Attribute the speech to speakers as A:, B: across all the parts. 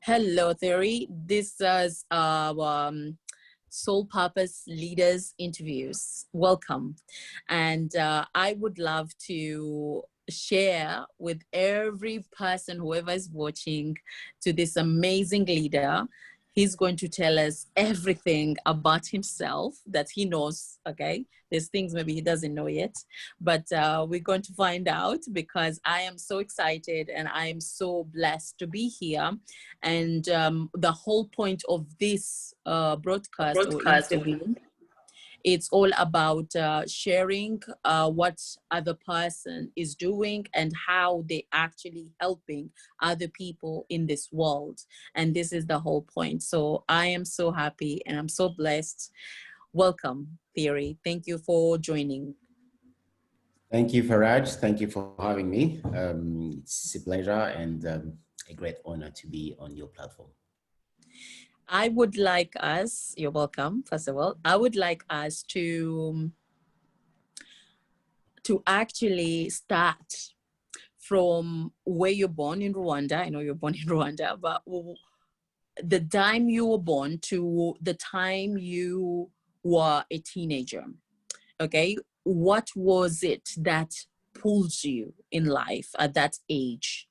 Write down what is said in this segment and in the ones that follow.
A: Hello, Thierry. This is our Soul Purpose Leaders interviews. Welcome. And I would love to share with every person, whoever is watching, to this amazing leader. He's going to tell us everything about himself that he knows. Okay. There's things maybe he doesn't know yet, but we're going to find out because I am so excited and I am so blessed to be here. And the whole point of this broadcast or interview, it's all about sharing what other person is doing and how they actually helping other people in this world. And this is the whole point. So I am so happy and I'm so blessed. Welcome, Thierry. Thank you for joining.
B: Thank you, Faraj. Thank you for having me. It's a pleasure and a great honor to be on your platform.
A: I would like us, you're welcome, first of all, I would like us to actually start from where you're born in Rwanda. I know you're born in Rwanda, but the time you were born to the time you were a teenager. Okay. What was it that pulled you in life at that age?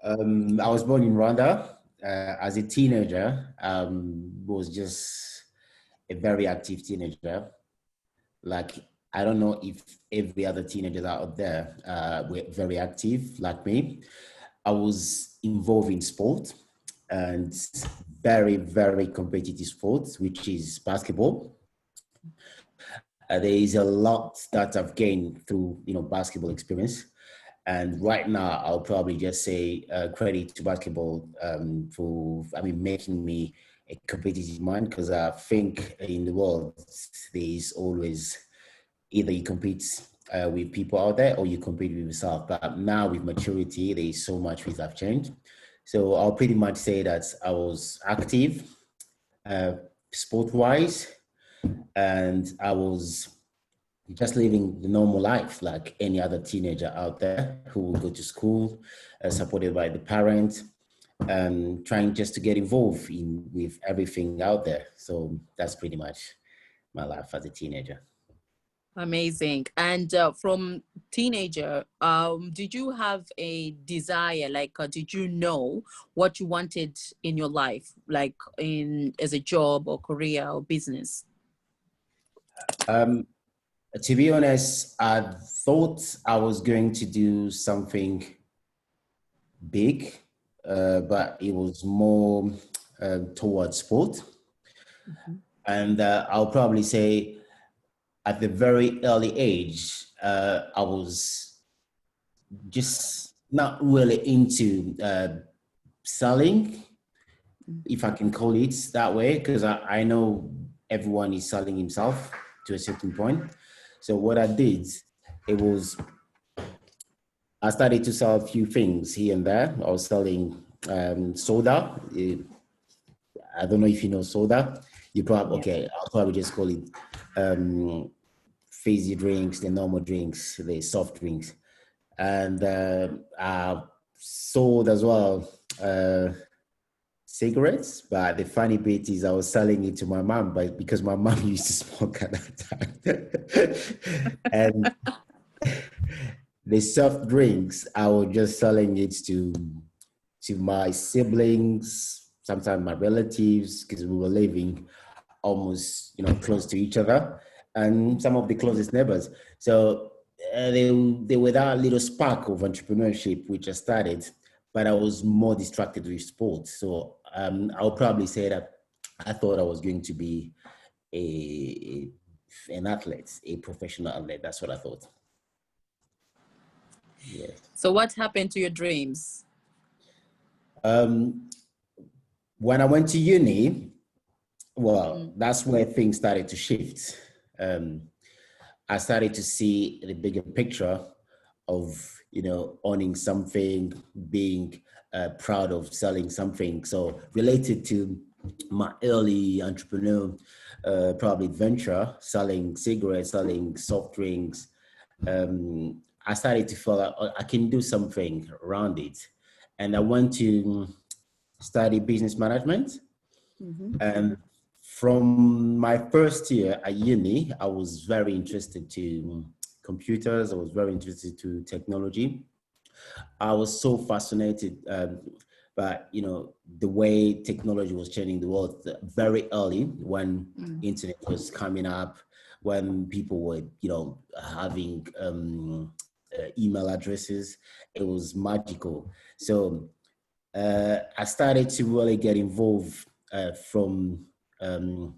B: I was born in Rwanda. As a teenager, was just a very active teenager. Like, I don't know if every other teenager out there were very active like me. I was involved in sport and very, very competitive sports, which is basketball. There is a lot that I've gained through, basketball experience. And right now, I'll probably just say credit to basketball for, making me a competitive mind, because I think in the world, there is always either you compete with people out there or you compete with yourself. But now with maturity, there is so much which have changed. So I'll pretty much say that I was active, sport-wise, and I was just living the normal life like any other teenager out there who will go to school, supported by the parents, and trying just to get involved with everything out there. So that's pretty much my life as a teenager.
A: Amazing. And from teenager, did you have a desire, like, did you know what you wanted in your life, like as a job or career or business?
B: To be honest, I thought I was going to do something big, but it was more towards sport. Mm-hmm. And I'll probably say at the very early age, I was just not really into selling, if I can call it that way, because I know everyone is selling himself to a certain point. So what I did, I started to sell a few things here and there. I was selling soda. I don't know if you know soda. You probably, okay, I'll probably just call it fizzy drinks, the normal drinks, the soft drinks. And I sold as well cigarettes, but the funny bit is I was selling it to my mom, but because my mom used to smoke at that time. And the soft drinks, I was just selling it to my siblings, sometimes my relatives, because we were living almost, close to each other, and some of the closest neighbors. So they were that little spark of entrepreneurship which I started, but I was more distracted with sports. So I'll probably say that I thought I was going to be an athlete, a professional athlete. That's what I thought.
A: Yes. So what happened to your dreams?
B: When I went to uni, well, that's where things started to shift. I started to see the bigger picture of, owning something, being proud of selling something. So related to my early entrepreneur, probably venture, selling cigarettes, selling soft drinks, I started to feel like I can do something around it. And I went to study business management.
A: Mm-hmm.
B: And from my first year at uni, I was very interested to computers. I was very interested to technology. I was so fascinated by, the way technology was changing the world very early when internet was coming up, when people were, having email addresses. It was magical. So I started to really get involved from um,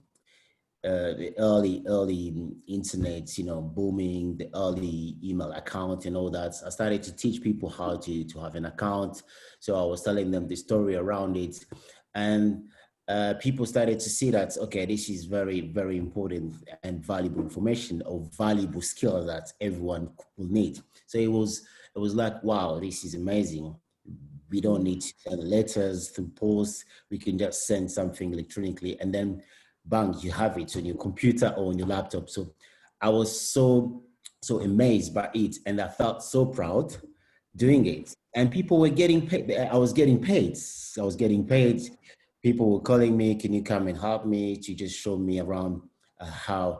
B: the early internet, booming, the early email account and all that. I started to teach people how to have an account. So I was telling them the story around it. And people started to see that, okay, this is very, very important and valuable information or valuable skill that everyone will need. So it was like, wow, this is amazing. We don't need to send letters to post. We can just send something electronically and then bang, you have it on your computer or on your laptop. So I was so amazed by it, and I felt so proud doing it. And people were getting paid. I was getting paid. I was getting paid. People were calling me, "Can you come and help me?" To just show me around how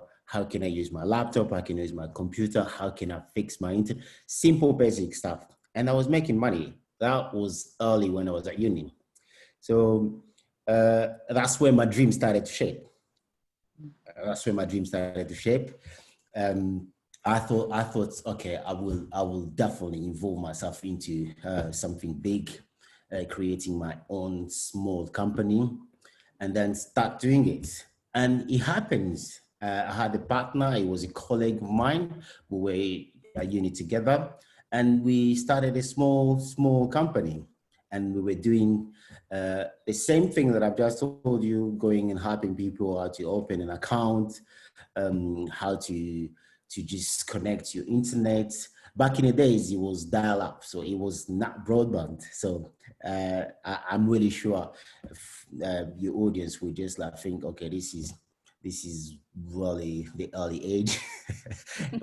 B: can I use my laptop? How can I use my computer? How can I fix my internet? Simple, basic stuff. And I was making money. That was early when I was at uni. So that's where my dream started to shape. That's where my dream started to shape. Um, I thought, okay, I will definitely involve myself into something big, creating my own small company, and then start doing it. And it happens. I had a partner. He was a colleague of mine. We were at uni together, and we started a small company. And we were doing the same thing that I've just told you, going and helping people how to open an account, how to just connect your internet. Back in the days, it was dial up, so it was not broadband. So I'm really sure your audience will just like think, okay, this is really the early age,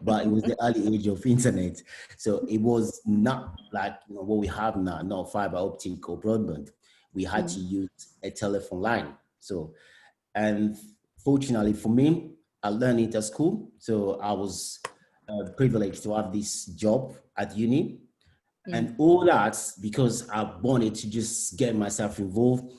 B: but it was the early age of internet. So it was not like what we have now, not fiber optic or broadband. We had to use a telephone line. So, and fortunately for me, I learned it at school. So I was privileged to have this job at uni. And all that because I wanted to just get myself involved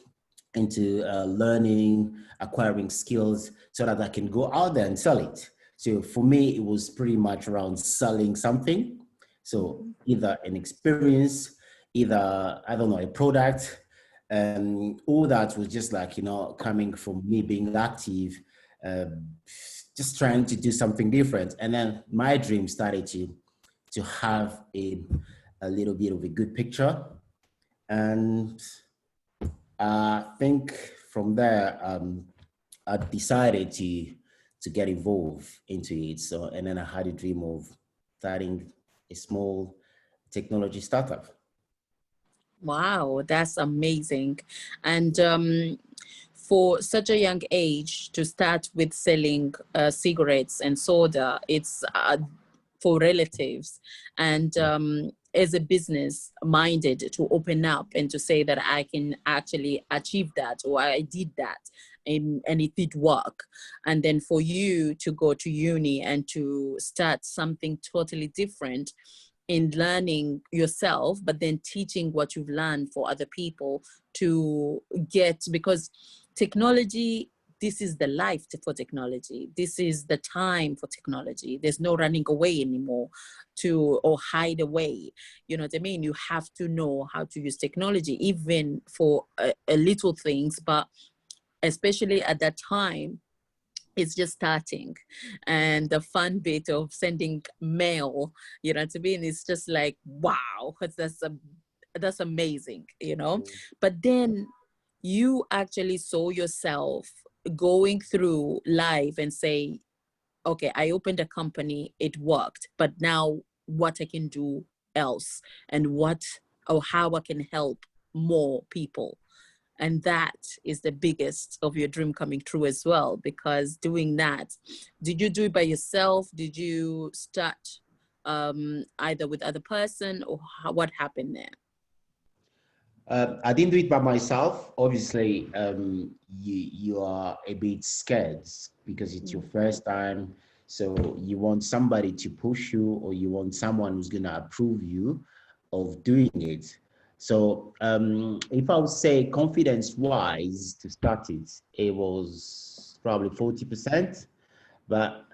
B: into learning, acquiring skills so that I can go out there and sell it. So for me, it was pretty much around selling something. So either an experience, either, I don't know, a product. And all that was just like, coming from me being active, uh, just trying to do something different. And then my dream started to have a little bit of a good picture. And I think from there, I decided to get involved into it. So, and then I had a dream of starting a small technology startup.
A: Wow, that's amazing. And for such a young age to start with selling cigarettes and soda, it's for relatives. And as a business minded to open up and to say that I can actually achieve that or I did that and it did work. And then for you to go to uni and to start something totally different in learning yourself, but then teaching what you've learned for other people to get, because technology, this is the life for technology. This is the time for technology. There's no running away anymore or hide away. You know what I mean? You have to know how to use technology, even for a little things, but especially at that time, it's just starting. And the fun bit of sending mail, you know what I mean, it's just like, wow, that's amazing, but then you actually saw yourself going through life and say, okay, I opened a company, it worked, but now what I can do else, and what or how I can help more people. And that is the biggest of your dream coming true as well, because doing that, did you do it by yourself? Did you start either with other person, or what happened there?
B: I didn't do it by myself. Obviously, you are a bit scared because it's your first time. So you want somebody to push you, or you want someone who's gonna approve you of doing it. So if I would say confidence-wise to start it, it was probably 40%. But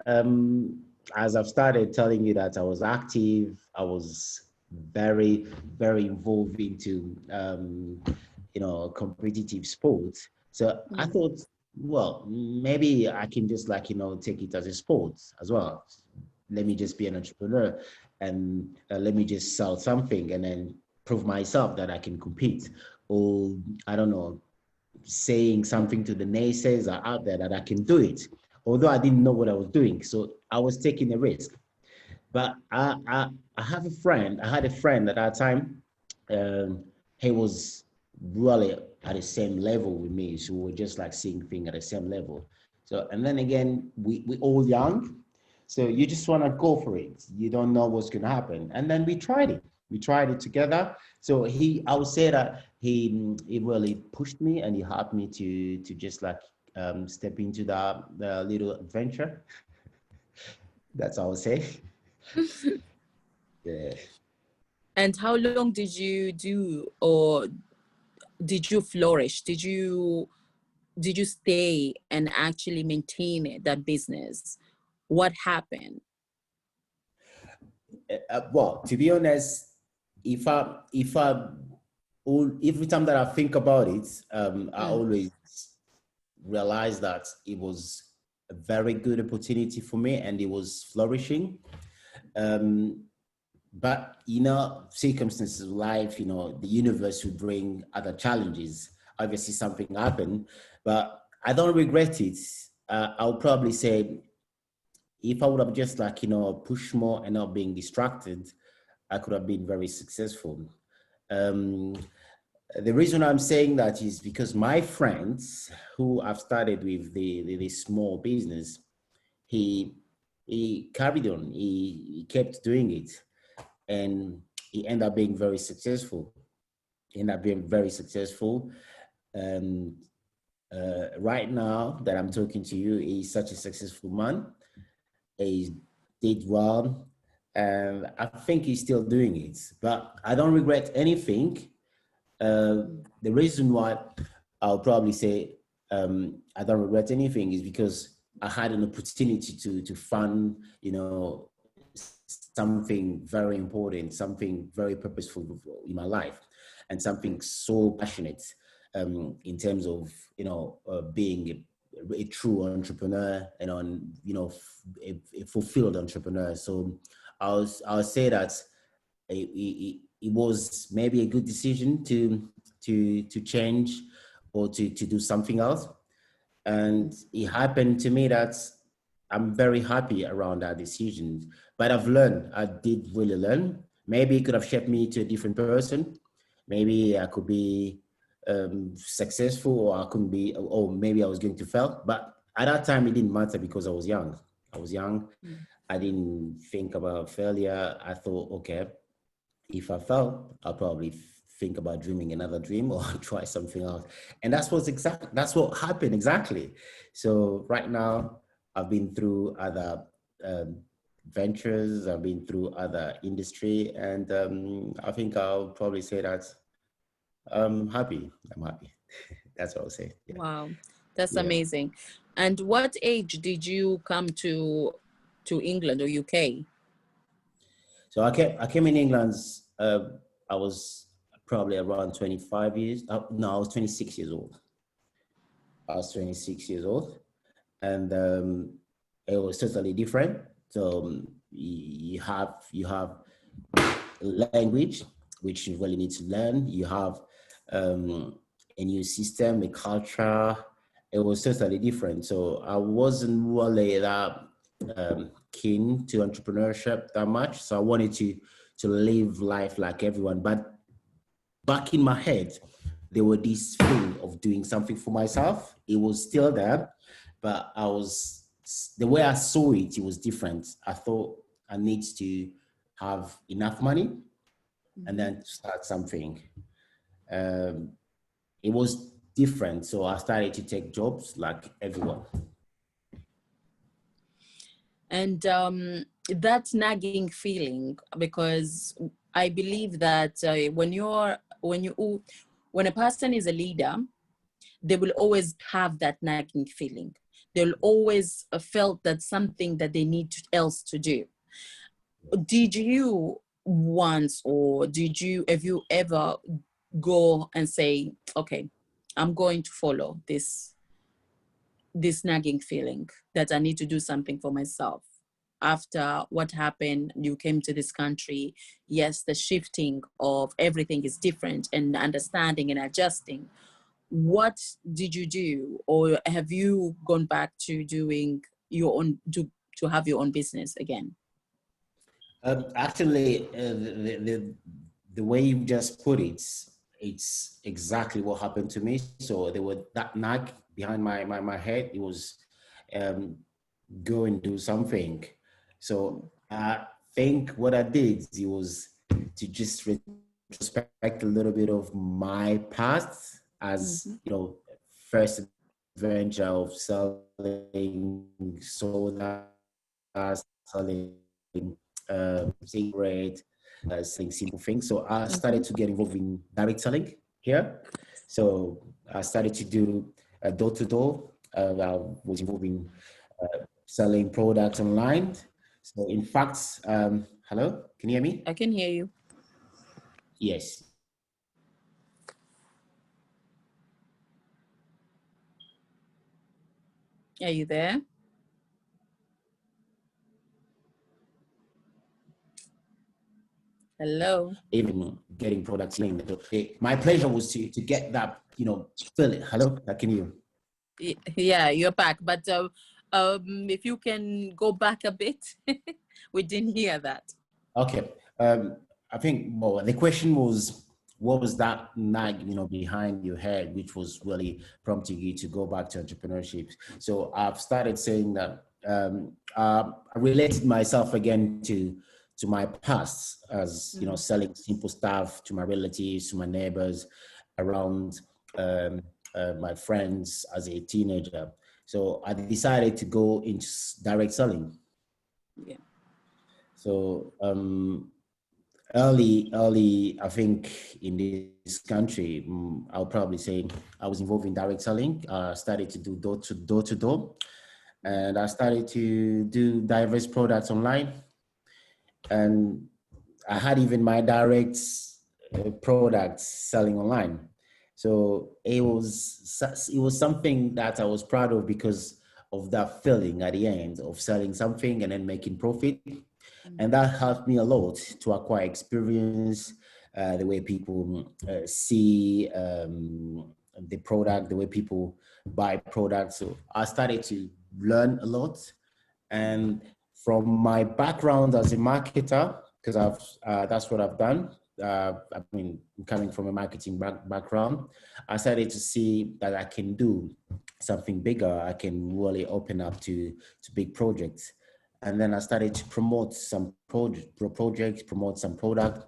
B: as I've started telling you that I was active, I was very, very involved into, competitive sports. So I
A: Mm.
B: thought, well, maybe I can just take it as a sport as well. Let me just be an entrepreneur and let me just sell something and then prove myself that I can compete. Or I don't know, saying something to the naysayers are out there that I can do it, although I didn't know what I was doing. So I was taking a risk. But I have a friend, I had a friend at that time. Um, he was really at the same level with me. So we were just like seeing things at the same level. So, and then again, we all young. So you just want to go for it. You don't know what's going to happen. And then we tried it. We tried it together. So I would say that he really pushed me and he helped me to just like step into the little adventure. That's all I would say. Yeah.
A: And how long did you do, or did you flourish? Did you stay and actually maintain it, that business? What happened?
B: Well, to be honest, every time that I think about it, I
A: Mm.
B: always realize that it was a very good opportunity for me and it was flourishing. Um, but circumstances of life, the universe will bring other challenges. Obviously, something happened, but I don't regret it. I'll probably say if I would have just pushed more and not being distracted, I could have been very successful. Um, the reason I'm saying that is because my friends who I've started with the small business, he he carried on, he kept doing it, and he ended up being very successful. He ended up being very successful. And right now that I'm talking to you, he's such a successful man. He did well, and I think he's still doing it. But I don't regret anything. The reason why I'll probably say I don't regret anything is because I had an opportunity to fund, something very important, something very purposeful in my life, and something so passionate in terms of being a true entrepreneur and a fulfilled entrepreneur. So I'll say that it was maybe a good decision to change or to do something else. And it happened to me that I'm very happy around that decision. But I've learned, I did really learn. Maybe it could have shaped me to a different person. Maybe I could be successful, or I couldn't be, or maybe I was going to fail. But at that time, it didn't matter because I was young. I was young. I didn't think about failure. I thought, okay, if I fail, I'll probably think about dreaming another dream or try something else. And that's what happened exactly. So right now, I've been through other um, ventures. I've been through other industry, and I think I'll probably say that I'm happy. I'm happy. That's what I'll say. Yeah.
A: Wow, that's
B: Yeah.
A: amazing. And what age did you come to England or UK?
B: So I came in England. I was probably around 25 years. No, I was 26 years old. I was 26 years old, and it was totally different. So you have language which you really need to learn. You have a new system, a culture. It was totally different. So I wasn't really that keen to entrepreneurship that much. So I wanted to live life like everyone. But back in my head, there were this thing of doing something for myself. It was still there, but the way I saw it, it was different. I thought I need to have enough money and
A: Mm-hmm.
B: then start something. Um, it was different. So I started to take jobs like everyone.
A: And that nagging feeling, because I believe that when a person is a leader, they will always have that nagging feeling. They'll always felt that something that they need else to do. Did you once, or have you ever go and say, okay, I'm going to follow this nagging feeling that I need to do something for myself? After what happened, you came to this country. Yes, the shifting of everything is different, and understanding and adjusting. What did you do, or have you gone back to doing your own, to have your own business again?
B: Actually, the way you just put it, it's exactly what happened to me. So there was that nag behind my head. It was um, go and do something. So I think what I did, it was to just retrospect a little bit of my past as,
A: Mm-hmm.
B: you know, first adventure of selling soda, selling cigarette, selling simple things. So I
A: Mm-hmm.
B: started to get involved in direct selling here. So I started to do door to door. I was involved in selling products online. So in fact, hello, can you hear me?
A: I can hear you.
B: Yes.
A: Are you there? Hello.
B: Even getting products in. My pleasure was to get that, you know, fill it. Hello, can you?
A: Yeah, you're back. But if you can go back a bit, we didn't hear that.
B: Okay. I think, well, the question was, what was that nag, you know, behind your head, which was really prompting you to go back to entrepreneurship? So I've started saying that I related myself again to my past as, you know,
A: Mm.
B: selling simple stuff to my relatives, to my neighbors, around um, my friends as a teenager. So I decided to go into direct selling.
A: Yeah.
B: So I think in this country, I'll probably say I was involved in direct selling. Started to do door to door, and I started to do diverse products online. And I had even my direct products selling online. So it was something that I was proud of because of that feeling at the end of selling something and then making profit. And
A: Mm-hmm.
B: that helped me a lot to acquire experience, the way people see the product, the way people buy products. So I started to learn a lot. And from my background as a marketer, because that's what I've done. I mean, coming from a marketing background, I started to see that I can do something bigger. I can really open up to big projects. And then I started to promote some projects, promote some product,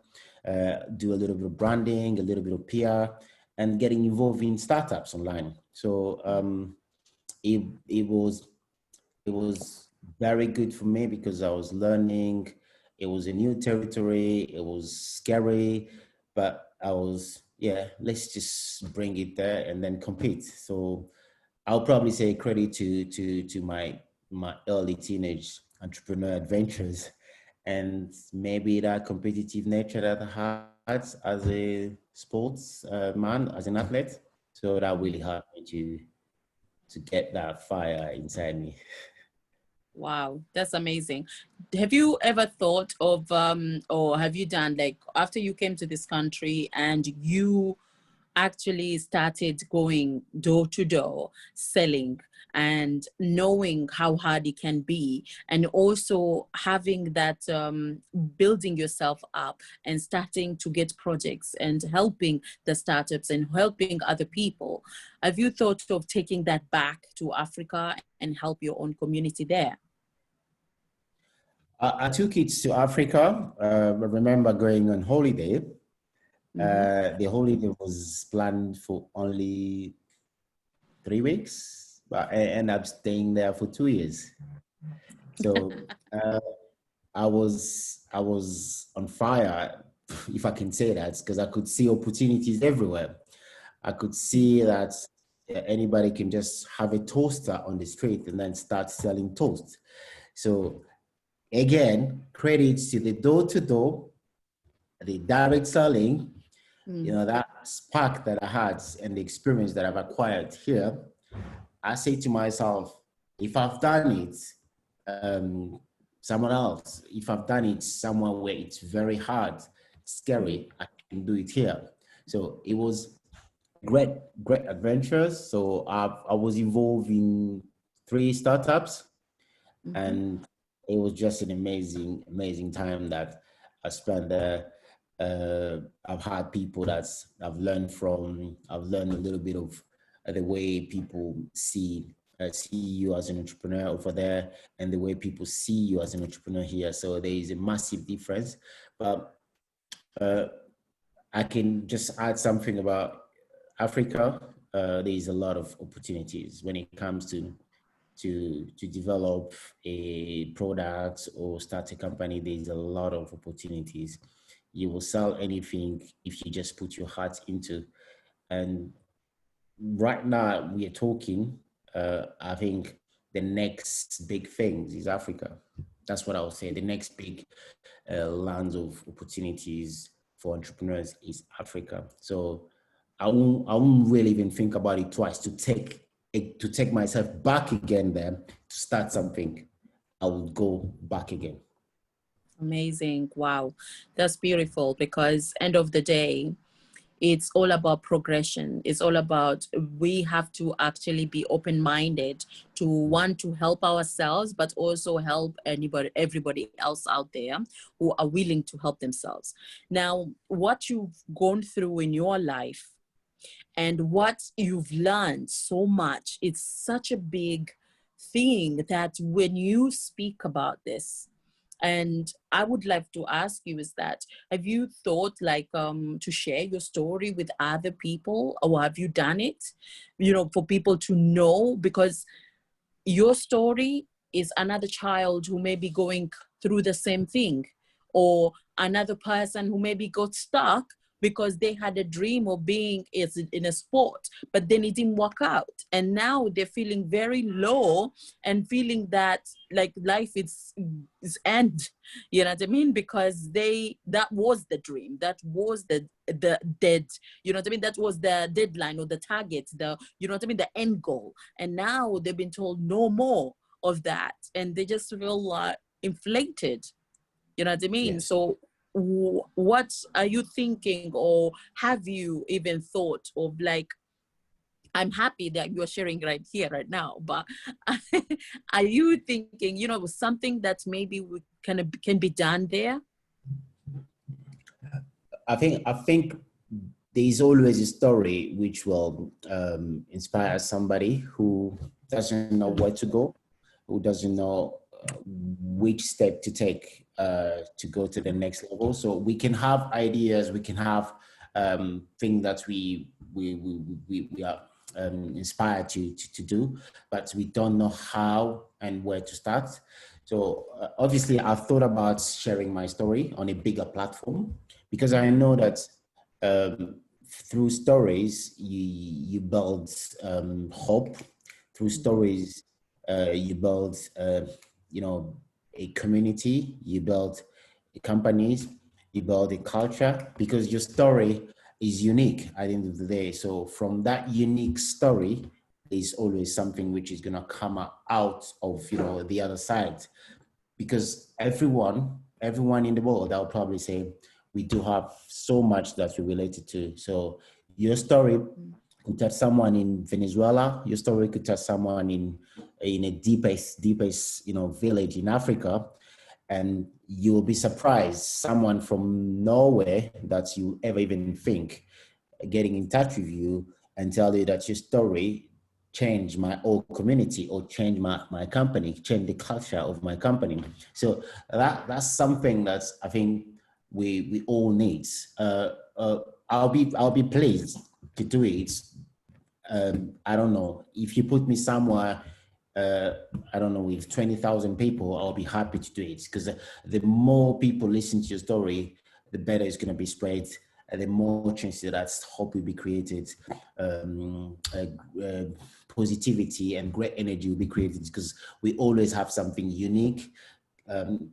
B: do a little bit of branding, a little bit of PR, and getting involved in startups online. So it, it was it was very good for me because I was learning. It was a new territory. It was scary, but I was, yeah, let's just bring it there and then compete. So I'll probably say credit to my early teenage entrepreneur adventures, and maybe that competitive nature that I had as a sports man, as an athlete. So that really helped me to get that fire inside me.
A: Wow, that's amazing. Have you ever thought of, or have you done, like, after you came to this country and you actually started going door to door selling, and knowing how hard it can be, and also having that building yourself up and starting to get projects and helping the startups and helping other people, have you thought of taking that back to Africa and help your own community there?
B: I took it to Africa. I remember going on holiday. The holiday was planned for only 3 weeks, but I ended up staying there for 2 years. So I was on fire, if I can say that, because I could see opportunities everywhere. I could see that anybody can just have a toaster on the street and then start selling toast. So again, credits to the door-to-door, the direct selling, that spark that I had and the experience that I've acquired here. I say to myself, if I've done it, someone else, if I've done it somewhere where it's very hard, scary, I can do it here. So it was great adventures. So I was involved in 3 startups, and it was just an amazing time that I spent there. I've had people that I've learned from. I've learned a little bit of the way people see you as an entrepreneur over there, and the way people see you as an entrepreneur here. So there is a massive difference. But I can just add something about Africa. There is a lot of opportunities when it comes to develop a product or start a company. There's a lot of opportunities. You will sell anything if you just put your heart into. And right now we are talking, I think the next big thing is Africa. That's what I would say. The next big lands of opportunities for entrepreneurs is Africa. So I won't really even think about it twice to take myself back again there to start something. I would go back again.
A: Amazing. Wow. That's beautiful, because end of the day, it's all about progression. It's all about, we have to actually be open-minded to want to help ourselves, but also help everybody else out there who are willing to help themselves. Now, what you've gone through in your life and what you've learned so much, it's such a big thing that when you speak about this, and I would like to ask you is that, have you thought to share your story with other people, or have you done it, for people to know? Because your story is another child who may be going through the same thing, or another person who maybe got stuck because they had a dream of being in a sport, but then it didn't work out. And now they're feeling very low and feeling that like life is end, you know what I mean? Because that was the dream, that was the dead, you know what I mean? That was the deadline or the target, you know what I mean? The end goal. And now they've been told no more of that. And they just feel inflated, you know what I mean?
B: Yes.
A: So what are you thinking, or have you even thought of, I'm happy that you're sharing right here, right now, but are you thinking, something that maybe can be done there?
B: I think there's always a story which will inspire somebody who doesn't know where to go, who doesn't know which step to take to go to the next level. So we can have ideas, we can have things that we are inspired to do, but we don't know how and where to start. So obviously I've thought about sharing my story on a bigger platform, because I know that through stories you build hope. Through stories you build a community, you build companies, you build a culture, because your story is unique at the end of the day. So from that unique story, there's always something which is going to come out of the other side, because everyone in the world, I'll probably say, we do have so much that we're related to. So your story could touch someone in Venezuela. Your story could touch someone in a deepest village in Africa, and you'll be surprised. Someone from nowhere that you ever even think getting in touch with you and tell you that your story change my whole community or change my company, change the culture of my company. So that's something that I think we all need. I'll be pleased to do it. I don't know, if you put me somewhere, I don't know, with 20,000 people, I'll be happy to do it, because the more people listen to your story, the better it's going to be spread, and the more chances that hope will be created, positivity and great energy will be created, because we always have something unique.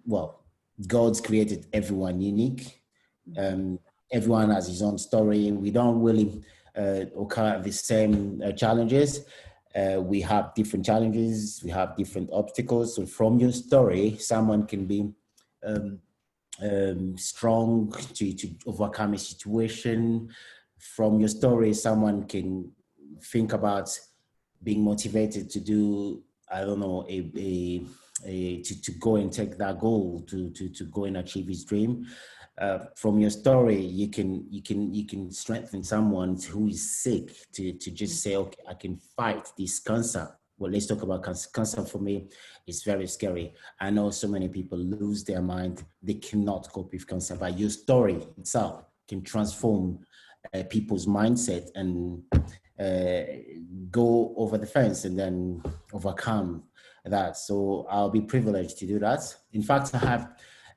B: Well, God's created everyone unique. Everyone has his own story. We don't really occur the same challenges. We have different challenges. We have different obstacles. So from your story, someone can be strong to overcome a situation. From your story, someone can think about being motivated to do, I don't know, to go and take that goal, to go and achieve his dream. From your story, you can strengthen someone who is sick to just say, okay, I can fight this cancer. Well, let's talk about cancer. Cancer for me is very scary. I know so many people lose their mind. They cannot cope with cancer, but your story itself can transform people's mindset and go over the fence and then overcome that. So I'll be privileged to do that. In fact, I have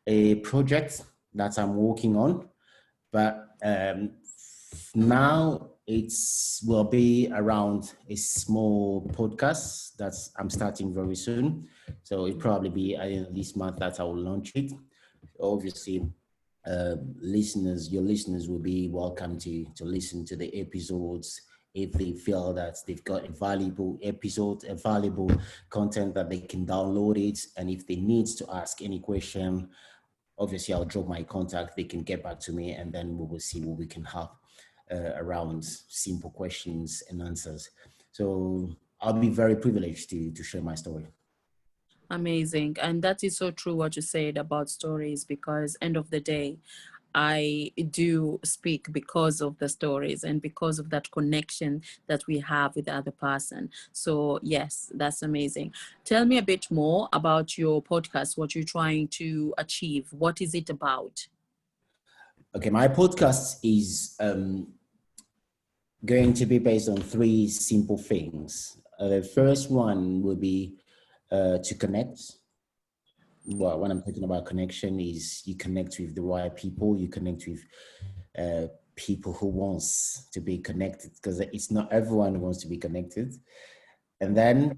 B: a project that I'm working on, but now will be around a small podcast that I'm starting very soon. So it'll probably be this month that I will launch it. Obviously, your listeners will be welcome to listen to the episodes if they feel that they've got a valuable episode, a valuable content that they can download it. And if they need to ask any question, obviously I'll drop my contact. They can get back to me, and then we will see what we can help around simple questions and answers. So I'll be very privileged to share my story.
A: Amazing. And that is so true what you said about stories, because end of the day, I do speak because of the stories and because of that connection that we have with the other person. So yes, that's amazing. Tell me a bit more about your podcast, what you're trying to achieve. What is it about?
B: Okay, my podcast is going to be based on 3 simple things. The first one will be to connect. Well, when I'm talking about connection, is you connect with the right people, you connect with people who wants to be connected, because it's not everyone who wants to be connected. And then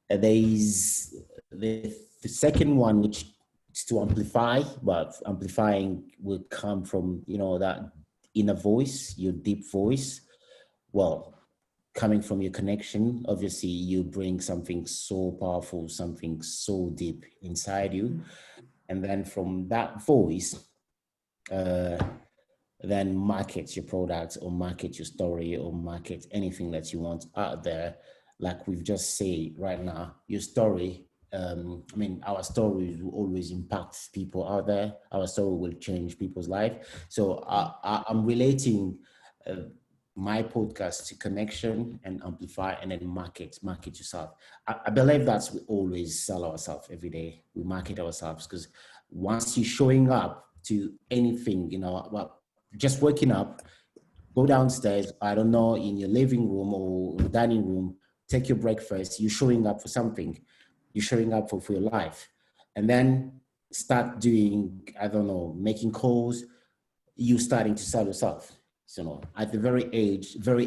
B: there is the second one, which is to amplify, but amplifying will come from, that inner voice, your deep voice. Well, coming from your connection, obviously you bring something so powerful, something so deep inside you. And then from that voice, then market your product or market your story or market anything that you want out there. Like we've just said right now, your story, our stories will always impact people out there. Our story will change people's life. So I'm relating my podcast to connection and amplify, and then market yourself. I believe that's we always sell ourselves every day. We market ourselves, because once you're showing up to anything, well, just waking up, go downstairs, I don't know, in your living room or dining room, take your breakfast, you're showing up for something. You're showing up for your life. And then start doing, I don't know, making calls, you starting to sell yourself. So at the very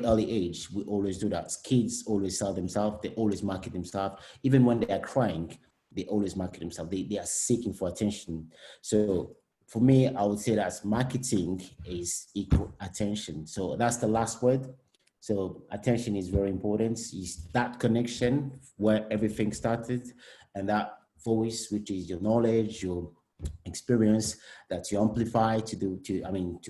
B: early age, we always do that. Kids always sell themselves. They always market themselves. Even when they are crying, they always market themselves. They are seeking for attention. So for me, I would say that marketing is equal attention. So that's the last word. So attention is very important. It's that connection where everything started, and that voice, which is your knowledge, your experience, that you amplify to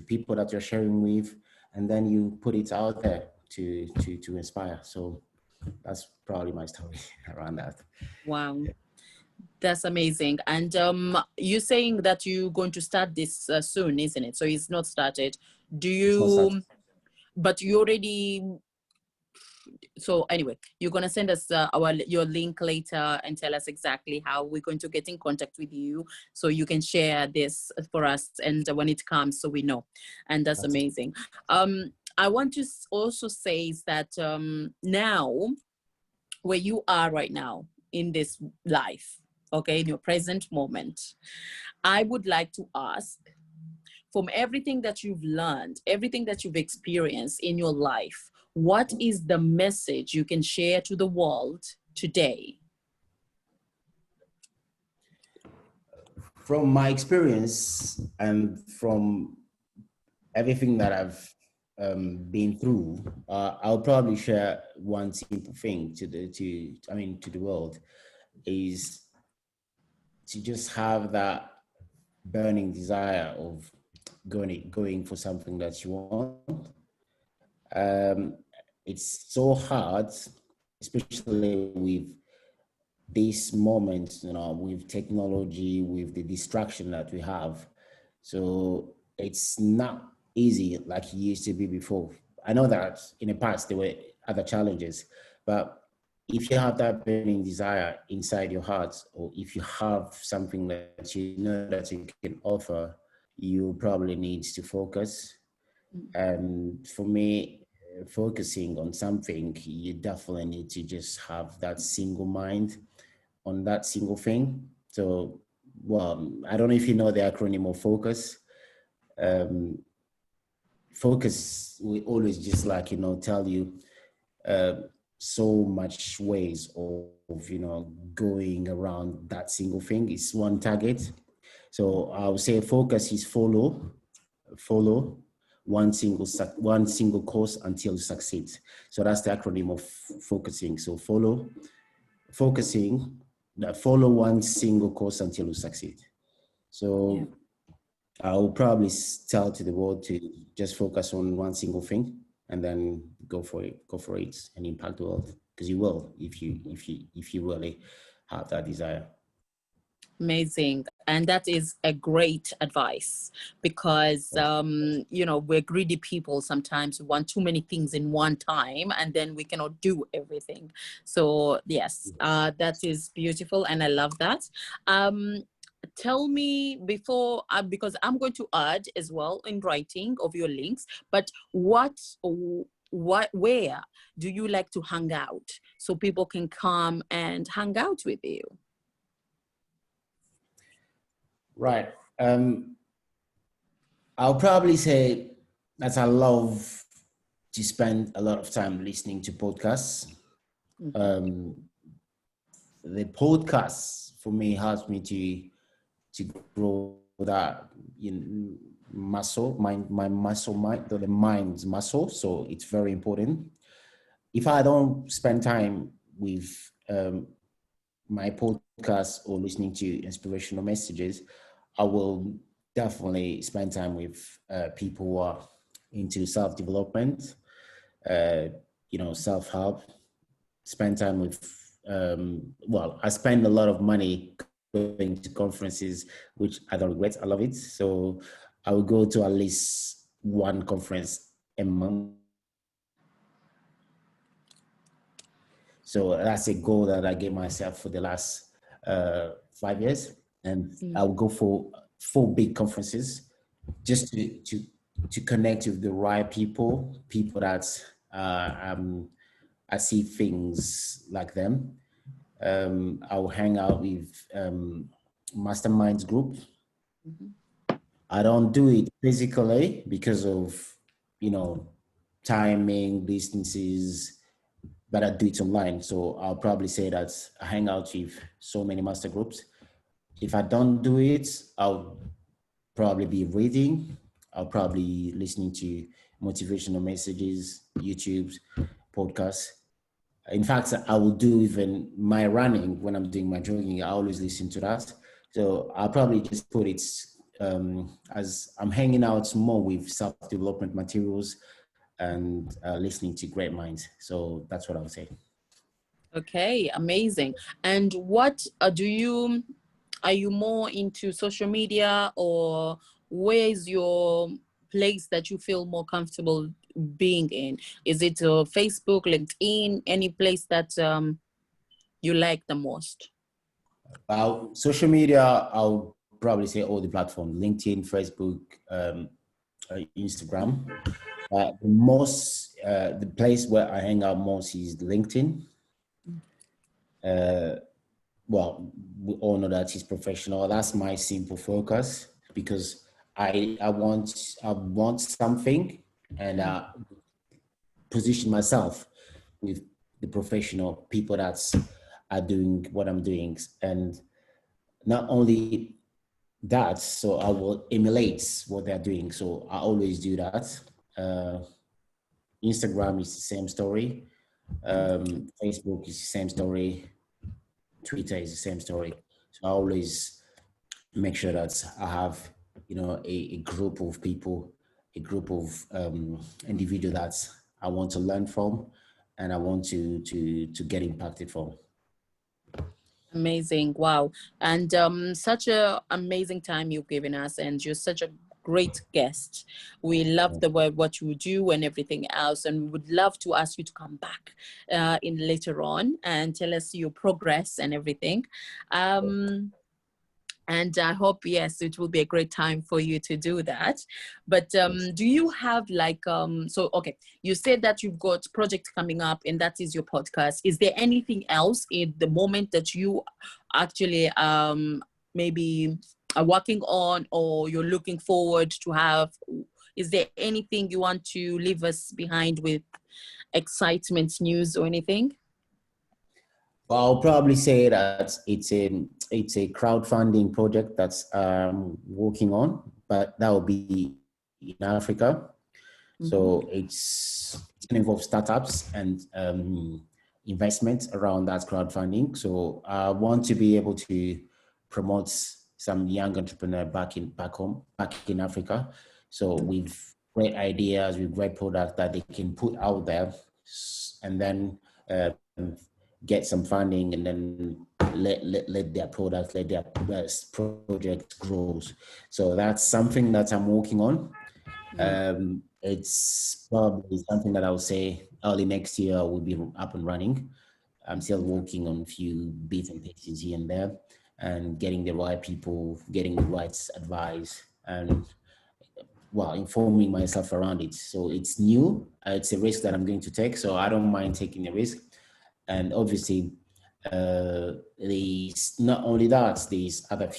B: people that you're sharing with, and then you put it out there to inspire. So that's probably my story around that.
A: Wow. That's amazing. And you're saying that you're going to start this soon, isn't it? So it's not started. Do
B: It's not
A: you,
B: started.
A: but you already so anyway, you're going to send us your link later and tell us exactly how we're going to get in contact with you, so you can share this for us, and when it comes, so we know. And that's amazing. I want to also say is that now, where you are right now in this life, okay, in your present moment, I would like to ask, from everything that you've learned, everything that you've experienced in your life, what is the message you can share to the world today?
B: From my experience and from everything that I've been through, I'll probably share one simple thing to the world, is to just have that burning desire of going for something that you want. It's so hard, especially with this moment, with technology, with the distraction that we have. So it's not easy like it used to be before. I know that in the past there were other challenges, but if you have that burning desire inside your heart, or if you have something that you know that you can offer, you probably need to focus. And for me, focusing on something, you definitely need to just have that single mind on that single thing. So, well, I don't know if you know the acronym of focus. Um, Focus, we always just tell you uh, so much ways of going around that single thing. It's one target. So I would say focus is follow one single course until you succeed. So that's the acronym of focusing. So focusing, follow one single course until you succeed. So
A: Yeah.
B: I will probably tell to the world to just focus on one single thing and then go for it and impact the world, because you will if you really have that desire.
A: Amazing. And that is a great advice, because, we're greedy people. Sometimes we want too many things in one time, and then we cannot do everything. So yes, that is beautiful. And I love that. Tell me before, because I'm going to add as well in writing of your links, but where do you like to hang out so people can come and hang out with you?
B: Right. I'll probably say that I love to spend a lot of time listening to podcasts. The podcasts for me helps me to grow that muscle, my muscle, the mind's muscle. So it's very important. If I don't spend time with my podcast or listening to inspirational messages, I will definitely spend time with people who are into self-development, self-help. Spend time with, I spend a lot of money going to conferences, which I don't regret. I love it. So I will go to at least one conference a month. So that's a goal that I gave myself for the last 5 years. And I will go for 4 big conferences just to connect with the right people that I see things like them. I will hang out with masterminds group. I don't do it physically because of, timing, distances, but I do it online. So I'll probably say that I hang out with so many master groups. If I don't do it, I'll probably be reading. I'll probably listening to motivational messages, YouTube, podcasts. In fact, I will do even my running when I'm doing my jogging. I always listen to that. So I'll probably just put it as I'm hanging out more with self-development materials and listening to great minds. So that's what I would say.
A: Okay, amazing. And what are you more into social media, or where is your place that you feel more comfortable being in? Is it Facebook, LinkedIn, any place that you like the most?
B: Social media, I'll probably say all the platforms: LinkedIn, Facebook, Instagram. The place where I hang out most is LinkedIn. Well, we all know that it's professional. That's my simple focus, because I want something, and position myself with the professional people that are doing what I'm doing. And not only that, so I will emulate what they're doing. So I always do that. Instagram is the same story. Facebook is the same story. Twitter is the same story. So I always make sure that I have, a group of people, a group of individuals that I want to learn from, and I want to get impacted from.
A: Amazing. Wow. And such a amazing time you've given us, and you're such a great guest. We love the way what you do and everything else, and we would love to ask you to come back in later on and tell us your progress and everything. And I hope, yes, it will be a great time for you to do that. But do you have okay, you said that you've got projects coming up and that is your podcast. Is there anything else in the moment that you actually maybe are working on, or you're looking forward to have? Is there anything you want to leave us behind with, excitement, news, or anything?
B: I'll probably say that it's a crowdfunding project that's working on, but that will be in Africa. So it's going to involve startups and investment around that crowdfunding. So I want to be able to promote some young entrepreneur back in Africa. So with great ideas, with great products that they can put out there, and then get some funding, and then let their products, let their project grows. So that's something that I'm working on. It's probably something that I would say early next year will be up and running. I'm still working on a few bits and pieces here and there, and getting the right people, getting the right advice, and informing myself around it. So it's new. It's a risk that I'm going to take. So I don't mind taking a risk. And obviously, there's not only that, there's other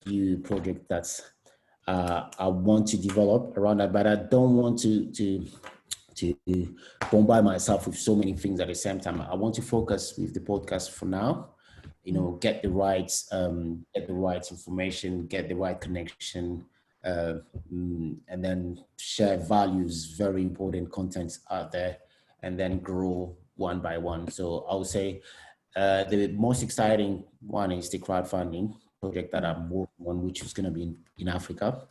B: few projects that I want to develop around that, but I don't want to bombard myself with so many things at the same time. I want to focus with the podcast for now. Get the right information, get the right connection, and then share values, very important content out there, and then grow one by one. So I would say the most exciting one is the crowdfunding project that I'm working on, which is going to be in Africa.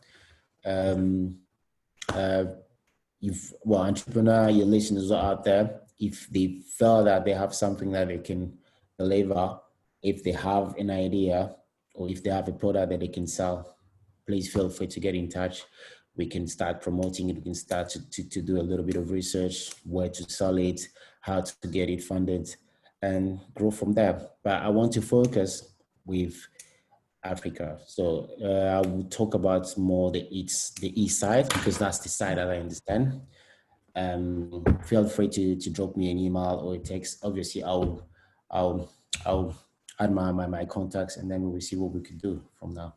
B: If entrepreneur, your listeners are out there, if they feel that they have something that they can deliver, if they have an idea, or if they have a product that they can sell, please feel free to get in touch. We can start promoting it. We can start to do a little bit of research, where to sell it, how to get it funded, and grow from there. But I want to focus with Africa. So I will talk about more the east side, because that's the side that I understand. Feel free to drop me an email or a text. Obviously, I'll add my contacts, and then we'll see what we could do from now.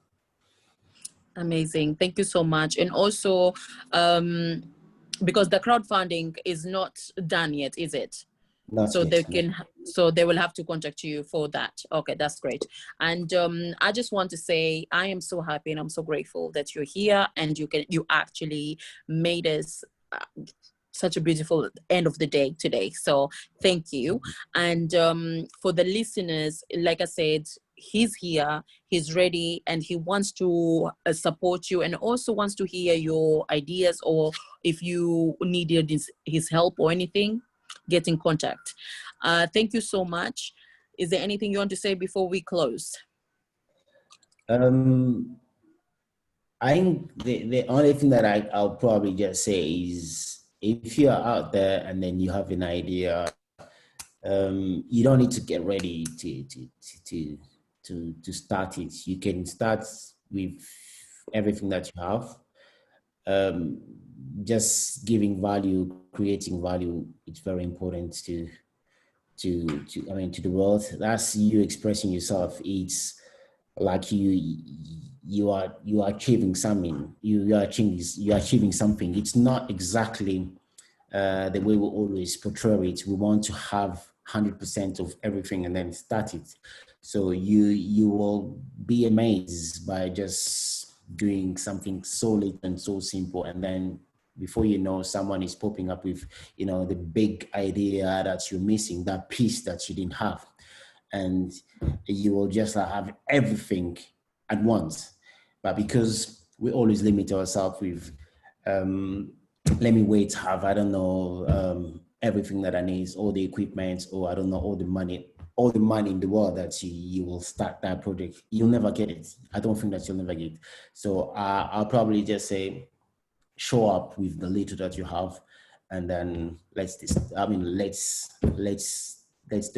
A: Amazing. Thank you so much. And also, because the crowdfunding is not done yet, is it?
B: Not yet,
A: so they will have to contact you for that. Okay, that's great. And I just want to say I am so happy and I'm so grateful that you're here, and you actually made us such a beautiful end of the day today. So thank you. And for the listeners, like I said, he's here, he's ready, and he wants to support you, and also wants to hear your ideas, or if you needed his help or anything, get in contact. Thank you so much. Is there anything you want to say before we close?
B: I think the only thing that I'll probably just say is if you're out there and then you have an idea, you don't need to get ready to start it. You can start with everything that you have. Um, just giving value, creating value. It's very important to the world. That's you expressing yourself. It's like you are achieving something. You are achieving something. It's not exactly the way we always portray it. We want to have 100% of everything and then start it. So you will be amazed by just doing something so little and so simple, and then before you know, someone is popping up with the big idea that you're missing, that piece that you didn't have, and you will just have everything at once. But because we always limit ourselves with let me wait, have, I don't know, everything that I need, all the equipment, or I don't know, all the money in the world that you will start that project. You'll never get it. I don't think that you'll never get it. So I'll probably just say, show up with the little that you have, and then let's the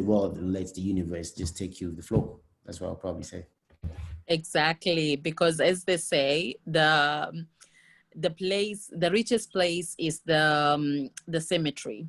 B: world and let the universe just take you with the flow. That's what I'll probably say.
A: Exactly, because as they say, the richest place is the cemetery.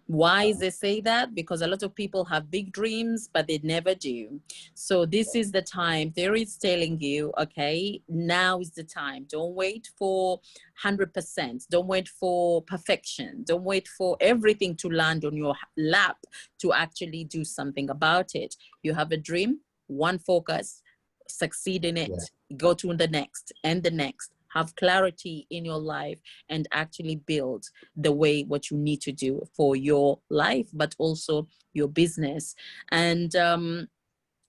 A: Why they say that? Because a lot of people have big dreams, but they never do. So this is the time. There is telling you, okay, now is the time. Don't wait for 100%. Don't wait for perfection. Don't wait for everything to land on your lap to actually do something about it. You have a dream, one focus, succeed in it, go to the next and the next. Have clarity in your life and actually build the way what you need to do for your life, but also your business. And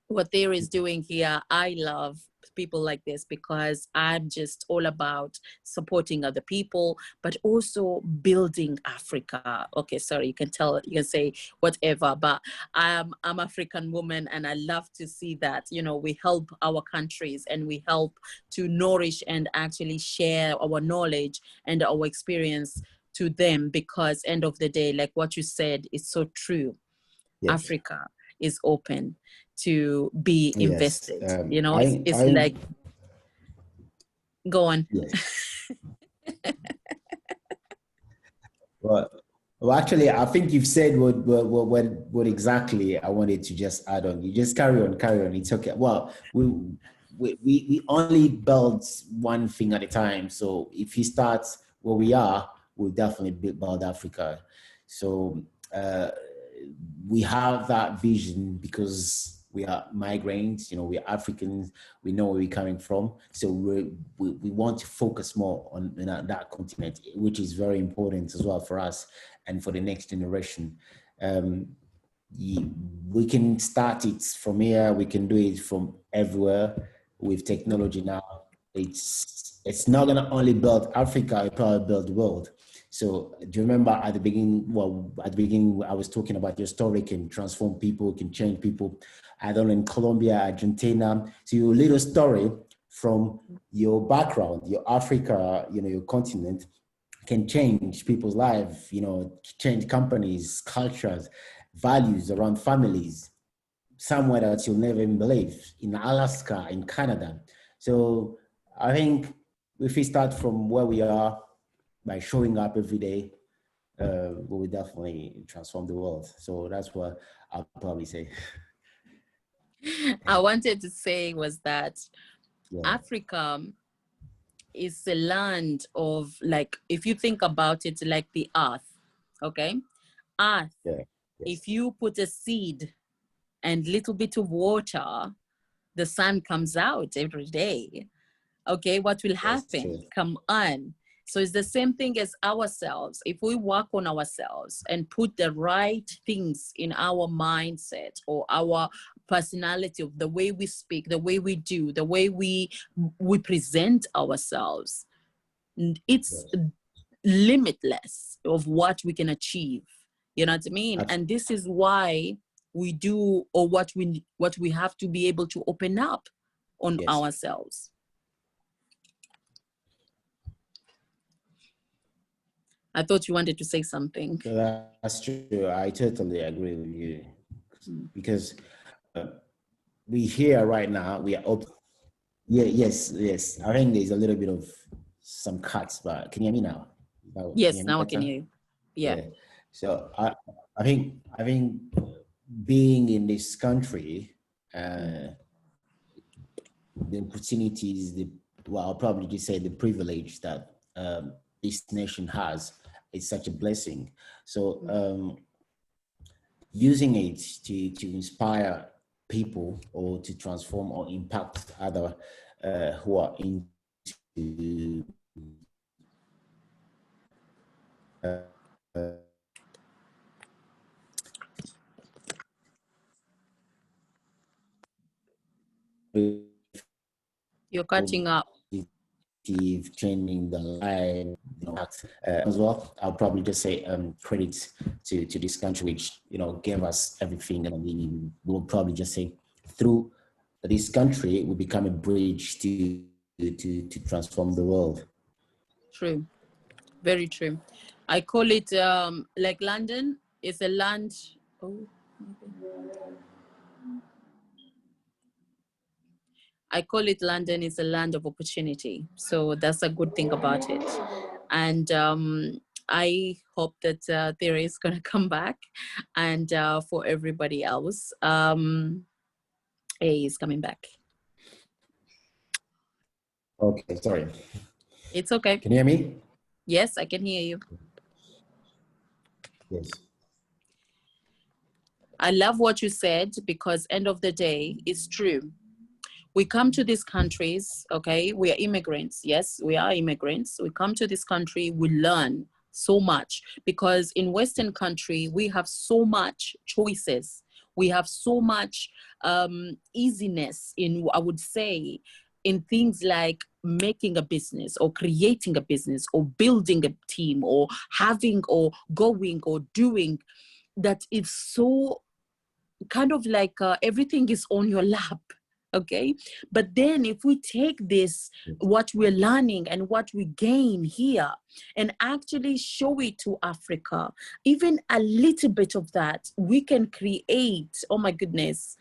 A: what there is doing here, I love people like this because I'm just all about supporting other people, but also building Africa. Okay, sorry, you can say whatever, but I'm African woman, and I love to see that, we help our countries and we help to nourish and actually share our knowledge and our experience to them, because end of the day, like what you said is so true.
B: Yes.
A: Africa is open to be
B: Yes.
A: invested. It's like, go on.
B: Yes. Well, actually, I think you've said what exactly I wanted to just add on. You just carry on. It's okay. Well, we only build one thing at a time. So if you start where we are, we'll definitely build Africa. So we have that vision because we are migrants, we're Africans, we know where we're coming from. So we want to focus more on that continent, which is very important as well for us and for the next generation. We can start it from here, we can do it from everywhere with technology now. It's not going to only build Africa, it probably build the world. So do you remember at the beginning, I was talking about your story can transform people, can change people. I don't know, in Colombia, Argentina. So your little story from your background, your Africa, your continent, can change people's lives, change companies, cultures, values around families, somewhere that you'll never even believe, in Alaska, in Canada. So I think if we start from where we are, by showing up every day, we will definitely transform the world. So that's what I'll probably say.
A: I wanted to say was that Africa is a land of, like, if you think about it, like the earth, okay? Earth, if you put a seed and little bit of water, the sun comes out every day. Okay, what will happen? Come on. So it's the same thing as ourselves. If we work on ourselves and put the right things in our mindset or our personality, of the way we speak, the way we do, the way we present ourselves, it's limitless of what we can achieve. You know what I mean? Absolutely. And this is why we do, or what we have to be able to open up on ourselves. I thought you wanted to say something.
B: So that's true. I totally agree with you because we here right now. We are open. Yeah, yes. I think there's a little bit of some cuts, but can you hear me now? Can you
A: Yes,
B: hear me
A: now I can
B: better?
A: hear you. Yeah,
B: Yeah. So I think being in this country, the opportunities, I'll probably just say the privilege that this nation has is such a blessing. So using it to inspire people or to transform or impact other who are into uh,
A: you're cutting up.
B: changing the life, as well. I'll probably just say credit to this country, which gave us everything, and we will probably just say through this country we become a bridge to transform the world.
A: True. Very true. I call it like London is a land. Oh, I call it London is a land of opportunity. So that's a good thing about it. And I hope that Thierry is going to come back. And for everybody else, he is coming back.
B: Okay, sorry.
A: It's okay.
B: Can you hear me?
A: Yes, I can hear you.
B: Yes.
A: I love what you said because end of the day, it's true. We come to these countries, okay? We are immigrants. Yes, we are immigrants. We come to this country, we learn so much because in Western country, we have so much choices. We have so much easiness in, I would say, in things like making a business or creating a business or building a team or having or going or doing that is so kind of like everything is on your lap. Okay, but then if we take this what we're learning and what we gain here and actually show it to Africa, even a little bit of that, we can create, oh my goodness,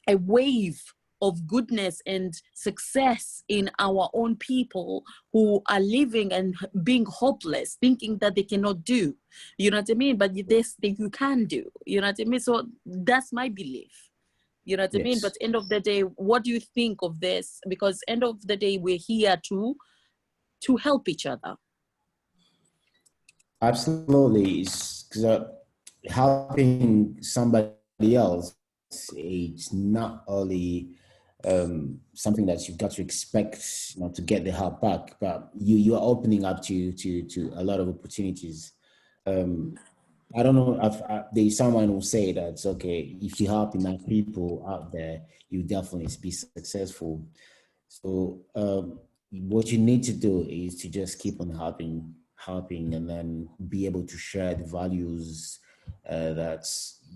A: a wave of goodness and success in our own people who are living and being hopeless, thinking that they cannot do, you know what I mean? But this thing you can do, you know what I mean? So that's my belief, you know what I mean? But
B: Yes.
A: end of the day, what do you think of this? Because end of the day, we're here to help each other.
B: Absolutely. Because helping somebody else, it's not only something that you've got to expect, to get the help back, but you are opening up to a lot of opportunities. I don't know if there's someone who say that okay, if you help enough people out there, you definitely be successful. So what you need to do is to just keep on helping, and then be able to share the values that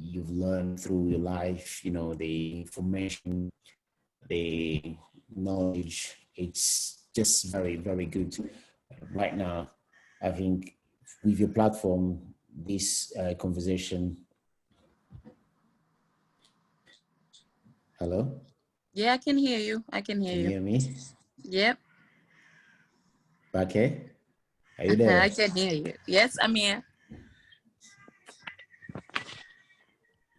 B: you've learned through your life. The information, the knowledge. It's just very, very good. Right now, I think with your platform, this conversation. Hello,
A: Yeah, I can hear you. I can hear
B: can you
A: you.
B: hear me?
A: Yep.
B: Okay, are you
A: I
B: there?
A: can hear you. Yes, I'm here.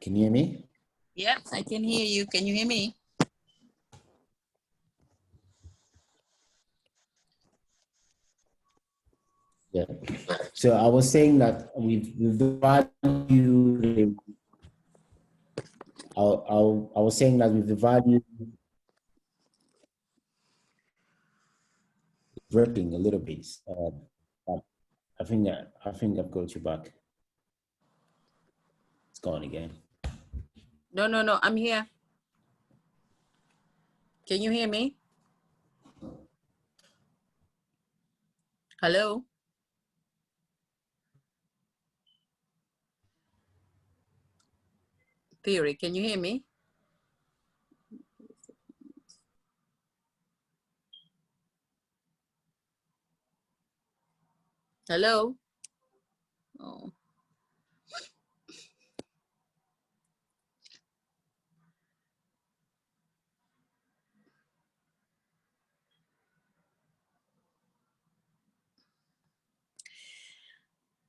B: Can you hear me?
A: Yep, I can hear you. Can you hear me?
B: Yeah. So I was saying that with the value, I was saying that with the value breaking a little bit. But I think I've got you back. It's gone again.
A: No, no, no. I'm here. Can you hear me? Hello? Theory, can you hear me? Hello? Oh.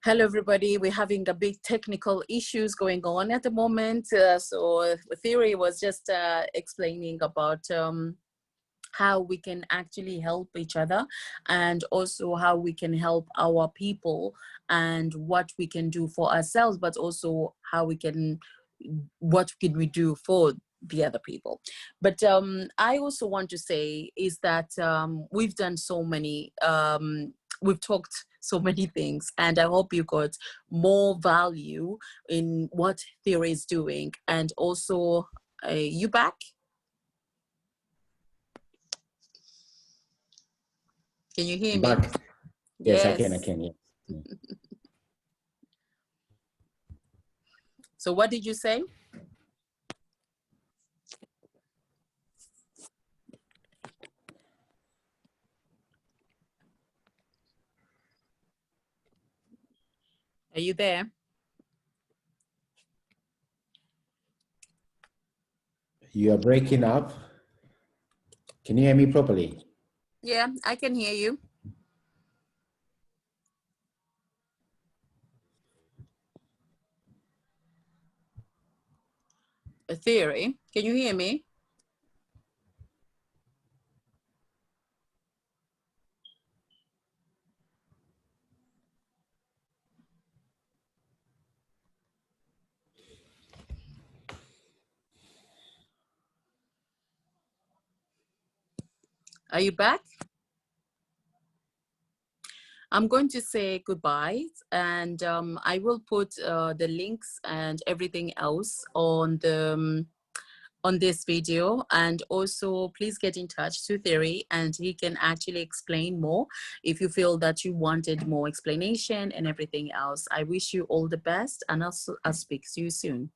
A: Hello, everybody. We're having a big technical issues going on at the moment. So Thierry was just explaining about how we can actually help each other, and also how we can help our people, and what we can do for ourselves, but also what can we do for the other people. But I also want to say is that we've done so many, we've talked so many things, and I hope you got more value in what Thierry is doing. And also, you back? Can you hear
B: I'm
A: me?
B: back. Yes, I
A: Yes.
B: can, yeah.
A: So what did you say? Are you there?
B: You are breaking up. Can you hear me properly?
A: Yeah, I can hear you. A Theory. Can you hear me? Are you back? I'm going to say goodbye, and I will put the links and everything else on the on this video. And also, please get in touch to Thierry, and he can actually explain more if you feel that you wanted more explanation and everything else. I wish you all the best, and I'll speak to you soon.